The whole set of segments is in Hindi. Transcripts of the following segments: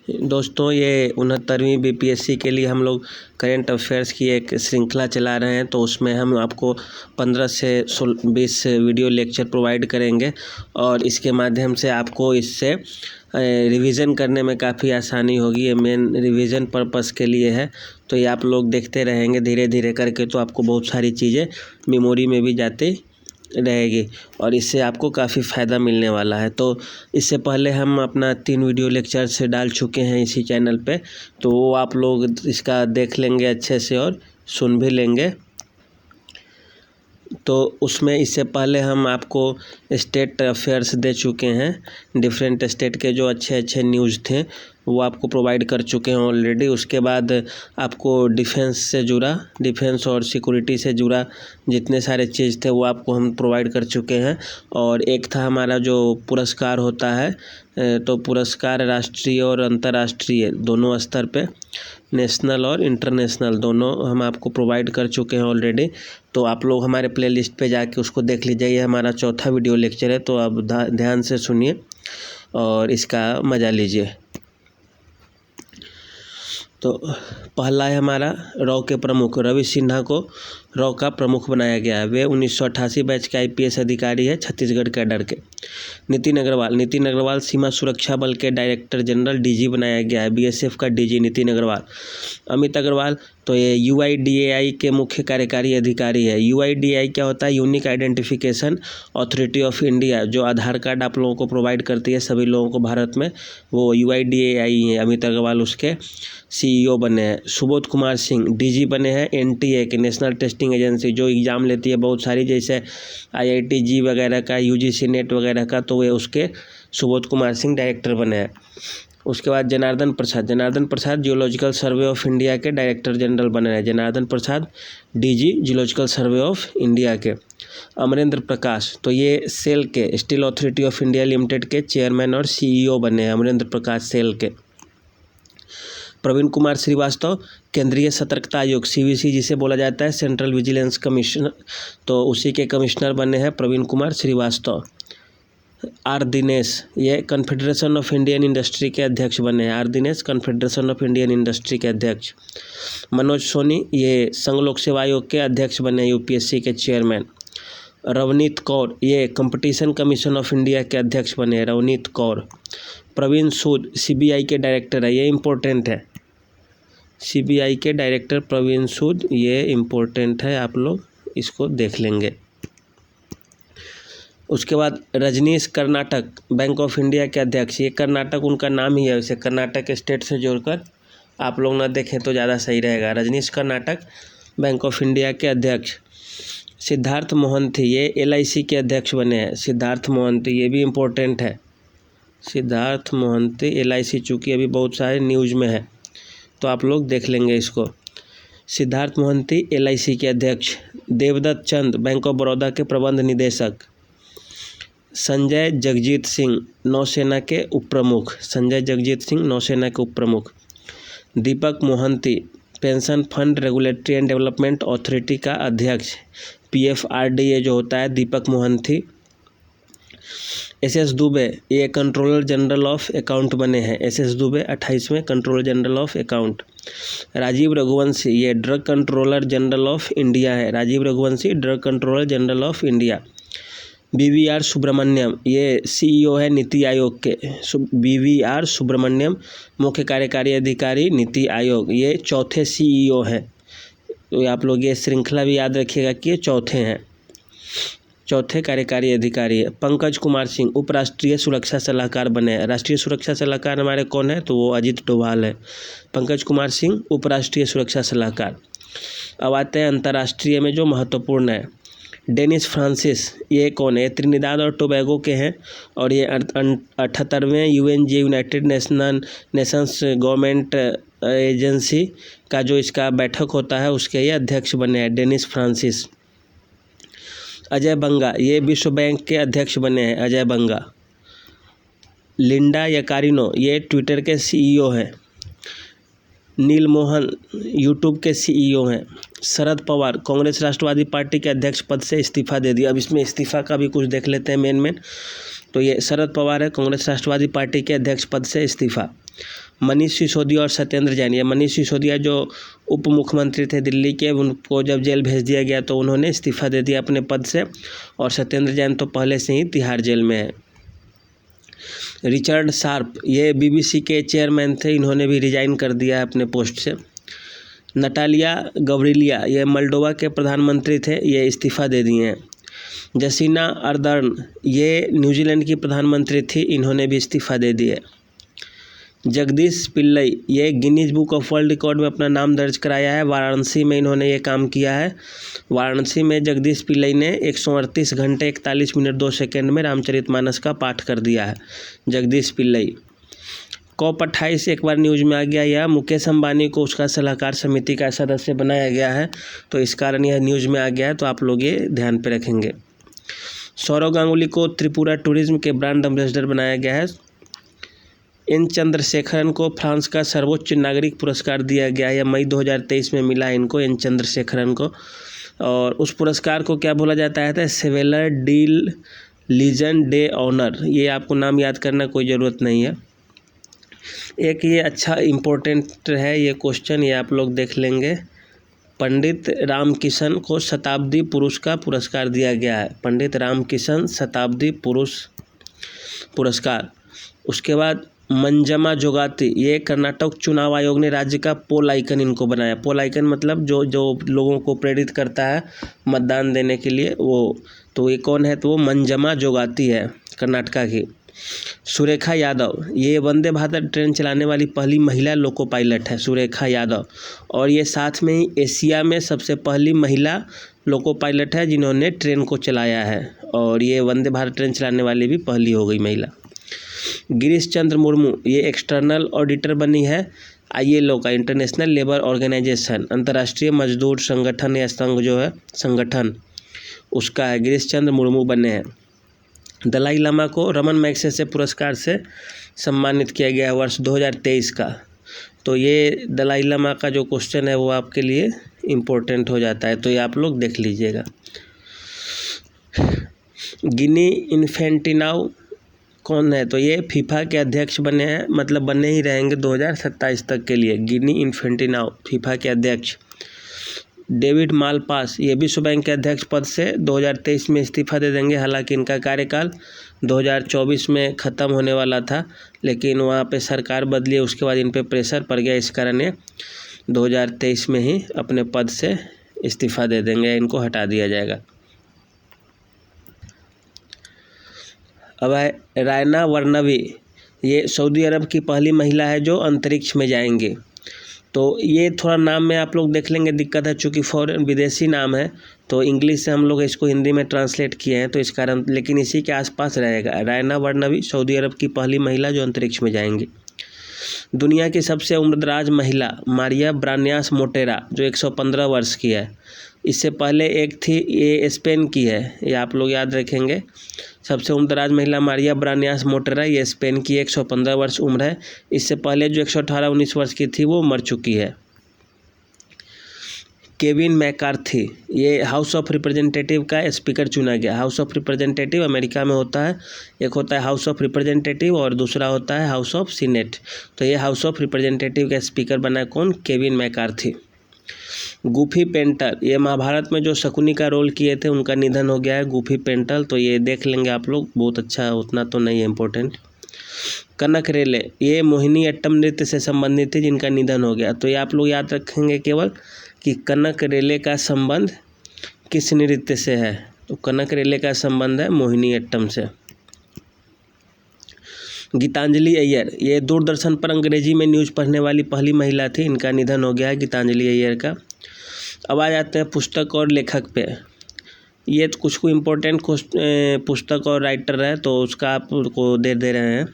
दोस्तों, ये 69वीं बीपीएससी के लिए हम लोग करेंट अफेयर्स की एक श्रृंखला चला रहे हैं। तो उसमें हम आपको 15 से 20 वीडियो लेक्चर प्रोवाइड करेंगे और इसके माध्यम से आपको इससे रिवीजन करने में काफ़ी आसानी होगी। ये मेन रिवीजन पर्पस के लिए है। तो ये आप लोग देखते रहेंगे धीरे धीरे करके, तो आपको बहुत सारी चीज़ें मेमोरी में भी जाती रहेगी और इससे आपको काफ़ी फ़ायदा मिलने वाला है। तो इससे पहले हम अपना 3 वीडियो लेक्चर से डाल चुके हैं इसी चैनल पे, तो वो आप लोग इसका देख लेंगे अच्छे से और सुन भी लेंगे। तो उसमें इससे पहले हम आपको स्टेट अफेयर्स दे चुके हैं। डिफरेंट स्टेट के जो अच्छे अच्छे न्यूज़ थे वो आपको प्रोवाइड कर चुके हैं ऑलरेडी। उसके बाद आपको डिफेंस से जुड़ा, डिफेंस और सिक्योरिटी से जुड़ा जितने सारे चीज़ थे वो आपको हम प्रोवाइड कर चुके हैं। और एक था हमारा जो पुरस्कार होता है, तो पुरस्कार राष्ट्रीय और अंतर्राष्ट्रीय दोनों स्तर पे, नेशनल और इंटरनेशनल दोनों हम आपको प्रोवाइड कर चुके हैं ऑलरेडी। तो आप लोग हमारे प्लेलिस्ट पे जाके उसको देख लीजिए। ये हमारा चौथा वीडियो लेक्चर है, तो आप ध्यान से सुनिए और इसका मज़ा लीजिए। तो पहला है हमारा रॉ के प्रमुख। रवि सिन्हा को रॉ का प्रमुख बनाया गया है। वे 1988 बैच के आईपीएस अधिकारी है, छत्तीसगढ़ कैडर के। नितिन अग्रवाल सीमा सुरक्षा बल के डायरेक्टर जनरल डीजी बनाया गया है। बीएसएफ का डीजी नितिन अग्रवाल। अमित अग्रवाल तो ये यूआईडीएआई के मुख्य कार्यकारी अधिकारी है। यूआईडीएआई क्या होता है? Unique identification authority of India, जो आधार कार्ड आप लोगों को प्रोवाइड करती है सभी लोगों को भारत में, वो यूआईडीएआई है। अमित अग्रवाल उसके सीईओ बने हैं। सुबोध कुमार सिंह डीजी बने हैं एनटीए के, नेशनल टेस्टिंग एजेंसी, जो एग्ज़ाम लेती है बहुत सारी, जैसे आईआईटी वगैरह का, यूजीसी नेट वगैरह का, तो वे उसके सुबोध कुमार सिंह डायरेक्टर बने हैं। उसके बाद Janardan Prasad geological survey of India के डायरेक्टर जनरल बने हैं। Janardan Prasad DG geological survey of India के। अमरेंद्र प्रकाश तो ये सेल के, steel authority of India limited के चेयरमैन और सीईओ बने हैं, अमरेंद्र प्रकाश सेल के। प्रवीण कुमार श्रीवास्तव केंद्रीय सतर्कता आयोग, सीवीसी जिसे बोला जाता है, सेंट्रल विजिलेंस कमीशन, तो उसी के कमिश्नर बने हैं प्रवीण कुमार श्रीवास्तव। आर दिनेश ये कन्फेडरेशन ऑफ इंडियन इंडस्ट्री के अध्यक्ष बने हैं। R Dinesh Confederation of Indian Industry के अध्यक्ष। मनोज सोनी ये संघ लोक सेवा आयोग के अध्यक्ष बने, यूपीएससी के चेयरमैन। रवनीत कौर ये कंपटीशन कमीशन ऑफ इंडिया के अध्यक्ष बने, रवनीत कौर। प्रवीण सूद सीबीआई के डायरेक्टर है, ये इम्पोर्टेंट है। सीबीआई के डायरेक्टर प्रवीण सूद, ये इम्पोर्टेंट है, आप लोग इसको देख लेंगे। उसके बाद Rajneesh Karnataka bank of India के अध्यक्ष। ये कर्नाटक उनका नाम ही है, वैसे कर्नाटक स्टेट से जोड़कर आप लोग ना देखें तो ज़्यादा सही रहेगा। Rajneesh Karnataka bank of India के अध्यक्ष। सिद्धार्थ मोहंती ये एलआईसी के अध्यक्ष बने हैं। सिद्धार्थ मोहंती ये भी इम्पोर्टेंट है। सिद्धार्थ मोहंती एलआईसी, चूँकि अभी बहुत सारे न्यूज़ में है तो आप लोग देख लेंगे इसको। सिद्धार्थ मोहंती एलआईसी के अध्यक्ष। देवदत्त चंद बैंक ऑफ बड़ौदा के प्रबंध निदेशक। संजय जगजीत सिंह नौसेना के उप प्रमुख। संजय जगजीत सिंह नौसेना के उप प्रमुख। Deepak Mohanty pension fund regulatory and development authority का अध्यक्ष, पीएफआरडीए जो होता है, दीपक मोहंती। एसएस दुबे ये कंट्रोलर जनरल ऑफ अकाउंट बने हैं। एसएस दुबे 28वें controller general of account. Rajiv Raghuvanshi ये drug controller general of India है। Rajiv Raghuvanshi drug controller general of India. BVR Subrahmanyam ये सीईओ है नीति आयोग के। बीवीआर सुब्रमण्यम मुख्य कार्यकारी अधिकारी नीति आयोग, ये चौथे सीईओ हैं। तो आप लोग ये श्रृंखला भी याद रखिएगा कि ये चौथे हैं, चौथे कार्यकारी अधिकारी है। पंकज कुमार सिंह उपराष्ट्रीय सुरक्षा सलाहकार बने हैं। राष्ट्रीय सुरक्षा सलाहकार हमारे कौन है? तो वो अजित डोभाल है। पंकज कुमार सिंह उपराष्ट्रीय सुरक्षा सलाहकार। अब आते हैं अंतर्राष्ट्रीय में जो महत्वपूर्ण है। डेनिस फ्रांसिस ये कौन है? त्रिनिदाद और टोबैगो के हैं और ये 78वें UNG united nations government agency का जो इसका बैठक होता है उसके ये अध्यक्ष बने हैं, डेनिस फ्रांसिस। अजय बंगा ये विश्व बैंक के अध्यक्ष बने हैं, अजय बंगा। लिंडा यकारिनो ये ट्विटर के सीईओ हैं। नील मोहन यूट्यूब के सीईओ हैं। शरद पवार कांग्रेस राष्ट्रवादी पार्टी के अध्यक्ष पद से इस्तीफा दे दिया। अब इसमें इस्तीफा का भी कुछ देख लेते हैं मेन। तो ये शरद पवार है, कांग्रेस राष्ट्रवादी पार्टी के अध्यक्ष पद से इस्तीफा। मनीष सिसोदिया और सत्येंद्र जैन, ये मनीष सिसोदिया जो उप मुख्यमंत्री थे दिल्ली के, उनको जब जेल भेज दिया गया तो उन्होंने इस्तीफा दे दिया अपने पद से, और सत्येंद्र जैन तो पहले से ही तिहाड़ जेल में है। रिचर्ड शार्प, ये बीबीसी के चेयरमैन थे, इन्होंने भी रिजाइन कर दिया है अपने पोस्ट से। नटालिया गवरिलिया, ये मोल्डोवा के प्रधानमंत्री थे, ये इस्तीफा दे दिए हैं। जसीना अर्दर्न, ये न्यूजीलैंड की प्रधानमंत्री थी, इन्होंने भी इस्तीफा दे दिए। जगदीश पिल्लई, ये Guinness book of world record में अपना नाम दर्ज कराया है, वाराणसी में इन्होंने ये काम किया है। वाराणसी में जगदीश पिल्लई ने 138 घंटे 41 मिनट 2 सेकंड में रामचरितमानस का पाठ कर दिया है, जगदीश पिल्लई। COP28 एक बार न्यूज में आ गया, यह मुकेश अंबानी को उसका सलाहकार समिति का सदस्य बनाया गया है, तो इस कारण यह न्यूज में आ गया है, तो आप लोग ये ध्यान पे रखेंगे। सौरव गांगुली को त्रिपुरा टूरिज्म के ब्रांड एम्बेसडर बनाया गया है। एन चंद्रशेखरन को फ्रांस का सर्वोच्च नागरिक पुरस्कार दिया गया है, मई 2023 में मिला इनको, एन चंद्रशेखरन को। और उस पुरस्कार को क्या बोला जाता है? सेवेलर डी लीजन डे ऑनर। ये आपको नाम याद करना कोई ज़रूरत नहीं है। एक ये अच्छा इम्पोर्टेंट है ये क्वेश्चन, ये आप लोग देख लेंगे। पंडित रामकिशन को शताब्दी पुरुष का पुरस्कार दिया गया है, पंडित रामकिशन शताब्दी पुरुष पुरस्कार। उसके बाद मंजमा जोगाती, ये कर्नाटक चुनाव आयोग ने राज्य का पोल आइकन इनको बनाया। पोल आइकन मतलब जो लोगों को प्रेरित करता है मतदान देने के लिए, वो तो ये कौन है? तो वो मंजमा जोगाती है, कर्नाटका की। सुरेखा यादव, ये वंदे भारत ट्रेन चलाने वाली पहली महिला लोको पायलट है, सुरेखा यादव। और ये साथ में ही एशिया में सबसे पहली महिला लोको पायलट है जिन्होंने ट्रेन को चलाया है, और ये वंदे भारत ट्रेन चलाने वाली भी पहली हो गई महिला। गिरीश चंद्र मुर्मू, ये एक्सटर्नल ऑडिटर बनी है ILO का, इंटरनेशनल लेबर ऑर्गेनाइजेशन, अंतर्राष्ट्रीय मजदूर संगठन या संघ जो है संगठन, उसका है, गिरीश चंद्र मुर्मू बने हैं। दलाई लामा को रमन मैग्सेसे पुरस्कार से सम्मानित किया गया है वर्ष 2023 का। तो ये दलाई लामा का जो क्वेश्चन है वो आपके लिए इम्पोर्टेंट हो जाता है, तो ये आप लोग देख लीजिएगा। गिनी इन्फेंटिनाउ कौन है? तो ये फीफा के अध्यक्ष बने हैं, मतलब बने ही रहेंगे 2027 तक के लिए। गिनी इन्फेंटिनाउ फीफा के अध्यक्ष। डेविड मालपास, ये विश्व बैंक के अध्यक्ष पद से 2023 में इस्तीफा दे देंगे, हालांकि इनका कार्यकाल 2024 में ख़त्म होने वाला था, लेकिन वहाँ पे सरकार बदली, उसके बाद इन पे प्रेशर पड़ गया, इस कारण ये 2023 में ही अपने पद से इस्तीफा दे देंगे, इनको हटा दिया जाएगा। अब है रायना वर्नवी, ये सऊदी अरब की पहली महिला है जो अंतरिक्ष में जाएंगे। तो ये थोड़ा नाम में आप लोग देख लेंगे, दिक्कत है चूँकि फॉरेन विदेशी नाम है, तो इंग्लिश से हम लोग इसको हिंदी में ट्रांसलेट किए हैं, तो इस कारण, लेकिन इसी के आसपास रहेगा। रायना वर्नवी सऊदी अरब की पहली महिला जो अंतरिक्ष में जाएंगी। दुनिया की सबसे उम्रदराज महिला मारिया ब्रान्यास मोटेरा, जो 115 वर्ष की है। इससे पहले एक थी, ये स्पेन की है, ये आप लोग याद रखेंगे। सबसे उम्रदराज महिला मारिया ब्रान्यास मोटेरा, ये स्पेन की, 115 वर्ष उम्र है। इससे पहले जो 118-19 वर्ष की थी वो मर चुकी है। केविन मैकार्थी, ये हाउस ऑफ रिप्रेजेंटेटिव का स्पीकर चुना गया। हाउस ऑफ रिप्रेजेंटेटिव अमेरिका में होता है, एक होता है हाउस ऑफ रिप्रेजेंटेटिव और दूसरा होता है हाउस ऑफ सीनेट। तो ये हाउस ऑफ रिप्रेजेंटेटिव का स्पीकर बना है कौन? Kevin McCarthy. गुफी पेंटल, ये महाभारत में जो शकुनी का रोल किए थे उनका निधन हो गया है, गुफी पेंटल, तो ये देख लेंगे आप लोग, बहुत अच्छा, उतना तो नहीं है इम्पोर्टेंट। कनक रेले, ये मोहिनी अट्टम नृत्य से संबंधित थी जिनका निधन हो गया, तो ये आप लोग याद रखेंगे केवल कि कनक रेले का संबंध किस नृत्य से है? तो कनक रेले का संबंध है मोहिनी अट्टम से। गीतांजलि अय्यर, ये दूरदर्शन पर अंग्रेजी में न्यूज़ पढ़ने वाली पहली महिला थी, इनका निधन हो गया है गीतांजलि अय्यर का। अब आ जाते हैं पुस्तक और लेखक पे। ये तो कुछ को इम्पोर्टेंट पुस्तक और राइटर है, तो उसका आपको दे रहे हैं।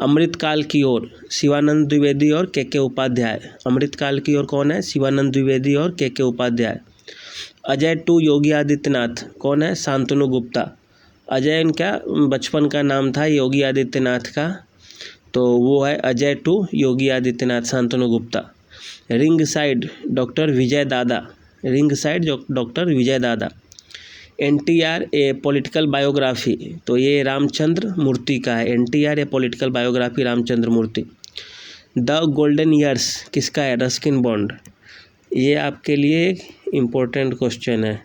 अमृतकाल की ओर, शिवानंद द्विवेदी और के उपाध्याय। अमृतकाल की ओर कौन है? शिवानंद द्विवेदी और के उपाध्याय। अजय टू योगी आदित्यनाथ, कौन है? शांतनु गुप्ता। अजय इनका बचपन का नाम था योगी आदित्यनाथ का, तो वो है Ajay to Yogi Adityanath, Shantanu Gupta. Ringside doctor Vijay Dada, ringside doctor Vijay दादा। NTR ए पॉलिटिकल बायोग्राफी, तो ये रामचंद्र मूर्ति का है। NTR a political biography Ramachandra Murthy. The golden years किसका है? Ruskin Bond. ये आपके लिए एक इम्पोर्टेंट क्वेश्चन है,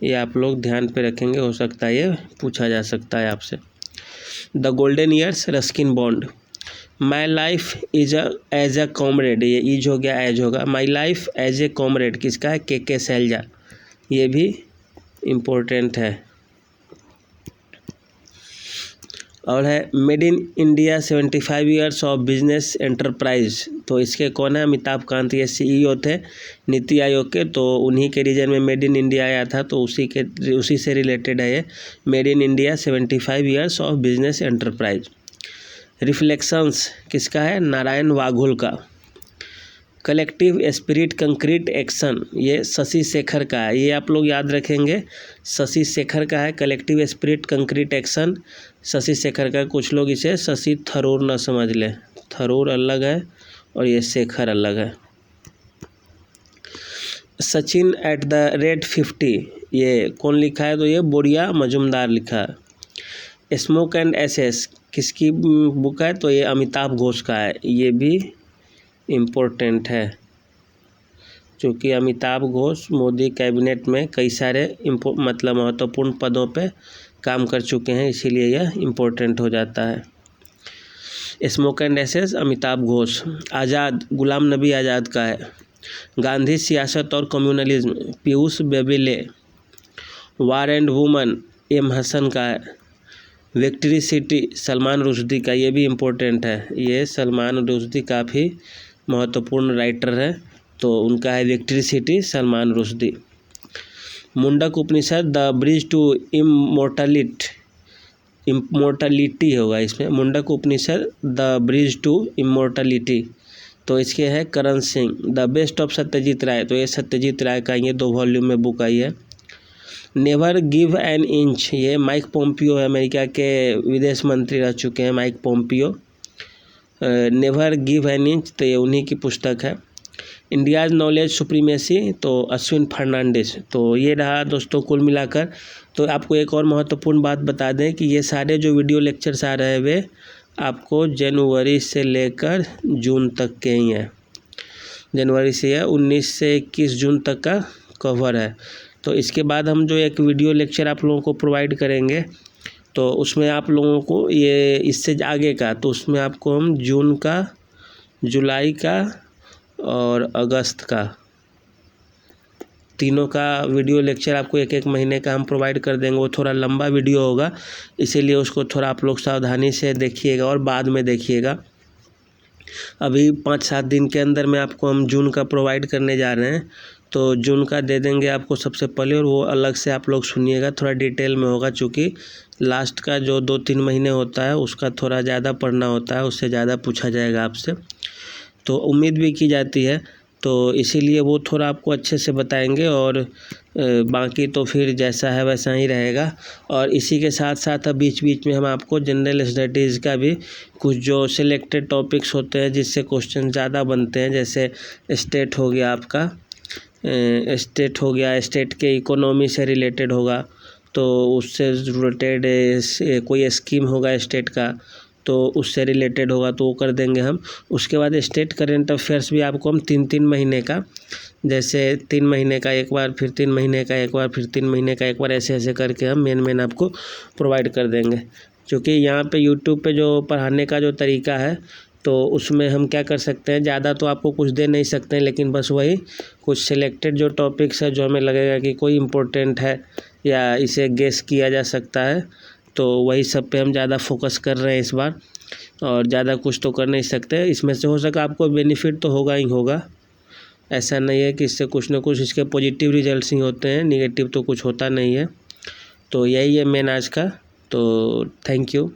ये आप लोग ध्यान पे रखेंगे, हो सकता है ये पूछा जा सकता है आपसे। The golden years Ruskin Bond. My life is as a comrade, ये इज हो गया, एज होगा। My life as a comrade किसका है? के शैलजा, ये भी इम्पोर्टेंट है। और है made in India 75 years of business enterprise, तो इसके कौन है? अमिताभ कांत, ये CEO थे नीति आयोग के, तो उन्हीं के रीजन में मेड इन इंडिया आया था, तो उसी से रिलेटेड है ये। Made in India 75 years of business enterprise. Reflections किसका है? नारायण वाघुल का। कलेक्टिव स्पिरिट कंक्रीट एक्शन, ये शशि शेखर का है, ये आप लोग याद रखेंगे, शशि शेखर का है collective spirit concrete action, Shashi Shekhar का। कुछ लोग इसे शशि थरूर ना समझ लें, थरूर अलग है और ये शेखर अलग है। सचिन एट द रेट 50, ये कौन लिखा है? तो ये बोरिया मजुमदार लिखा है। स्मोक एंड एसेस किसकी बुक है? तो ये अमिताभ घोष का है, ये भी इम्पोर्टेंट है, क्योंकि अमिताभ घोष मोदी कैबिनेट में कई सारे मतलब महत्वपूर्ण पदों पे काम कर चुके हैं, इसीलिए यह इम्पोर्टेंट हो जाता है। Smoke and ashes Amitav Ghosh. Azad Ghulam Nabi Azad का है। गांधी सियासत और communalism Piyush Babele. War and woman M Hasan का है। विक्ट्री सिटी सलमान रुश्दी का, ये भी इम्पोर्टेंट है, ये सलमान रुश्दी काफ़ी महत्वपूर्ण राइटर है, तो उनका है victory city Salman Rushdie. Mundak Upanishad the bridge to immortality होगा इसमें, Mundak Upanishad the bridge to immortality, तो इसके है Karan Singh. The best of Satyajit Ray, तो ये सत्यजीत राय का, ये 2 वॉल्यूम में बुक आई है। नेवर गिव एन इंच, ये माइक पोम्पियो है, अमेरिका के विदेश मंत्री रह चुके हैं Mike Pompeo. Never give an inch, तो ये उन्हीं की पुस्तक है। इंडियाज नॉलेज सुप्रीमेसी, तो अश्विन फर्नांडिस। तो ये रहा दोस्तों कुल मिलाकर। तो आपको एक और महत्वपूर्ण बात बता दें कि ये सारे जो वीडियो लेक्चर्स आ रहे हैं वे आपको जनवरी से लेकर जून तक के ही हैं। जनवरी से 19 से 21 जून तक का कवर है। तो इसके बाद हम जो एक वीडियो लेक्चर आप लोगों को प्रोवाइड करेंगे, तो उसमें आप लोगों को ये इससे आगे का, तो उसमें आपको हम जून का, जुलाई का और अगस्त का, तीनों का वीडियो लेक्चर आपको 1-1 महीने का हम प्रोवाइड कर देंगे। वो थोड़ा लंबा वीडियो होगा, इसीलिए उसको थोड़ा आप लोग सावधानी से देखिएगा और बाद में देखिएगा। अभी 5-7 दिन के अंदर में आपको हम जून का प्रोवाइड करने जा रहे हैं, तो जून का दे देंगे आपको सबसे पहले, और वो अलग से आप लोग सुनिएगा, थोड़ा डिटेल में होगा, चूँकि लास्ट का जो 2-3 महीने होता है उसका थोड़ा ज़्यादा पढ़ना होता है, उससे ज़्यादा पूछा जाएगा आपसे, तो उम्मीद भी की जाती है, तो इसीलिए वो थोड़ा आपको अच्छे से बताएंगे। और बाकी तो फिर जैसा है वैसा ही रहेगा। और इसी के साथ साथ अब बीच बीच में हम आपको जनरल स्टडीज़ का भी कुछ जो सिलेक्टेड टॉपिक्स होते हैं जिससे क्वेश्चन ज़्यादा बनते हैं, जैसे स्टेट हो गया आपका, स्टेट हो गया, स्टेट के इकोनॉमी से रिलेटेड होगा, तो उससे रिलेटेड कोई स्कीम होगा स्टेट का, तो उससे रिलेटेड होगा, तो वो कर देंगे हम। उसके बाद स्टेट करेंट अफेयर्स भी आपको हम 3-3 महीने का, जैसे 3 महीने का एक बार, फिर 3 महीने का एक बार, फिर 3 महीने का एक बार, ऐसे ऐसे करके हम मेन आपको प्रोवाइड कर देंगे। क्योंकि यहाँ पे यूट्यूब पे जो पढ़ाने का जो तरीका है, तो उसमें हम क्या कर सकते हैं, ज़्यादा तो आपको कुछ दे नहीं सकते हैं, लेकिन बस वही कुछ सिलेक्टेड जो टॉपिक्स है जो हमें लगेगा कि कोई इम्पोर्टेंट है या इसे गेस किया जा सकता है, तो वही सब पे हम ज़्यादा फोकस कर रहे हैं इस बार, और ज़्यादा कुछ तो कर नहीं सकते। इसमें से हो सका आपको बेनिफिट तो होगा ही होगा, ऐसा नहीं है कि इससे कुछ ना कुछ इसके पॉजिटिव रिजल्ट्स ही होते हैं, निगेटिव तो कुछ होता नहीं है। तो यही है मेन आज का, तो थैंक यू।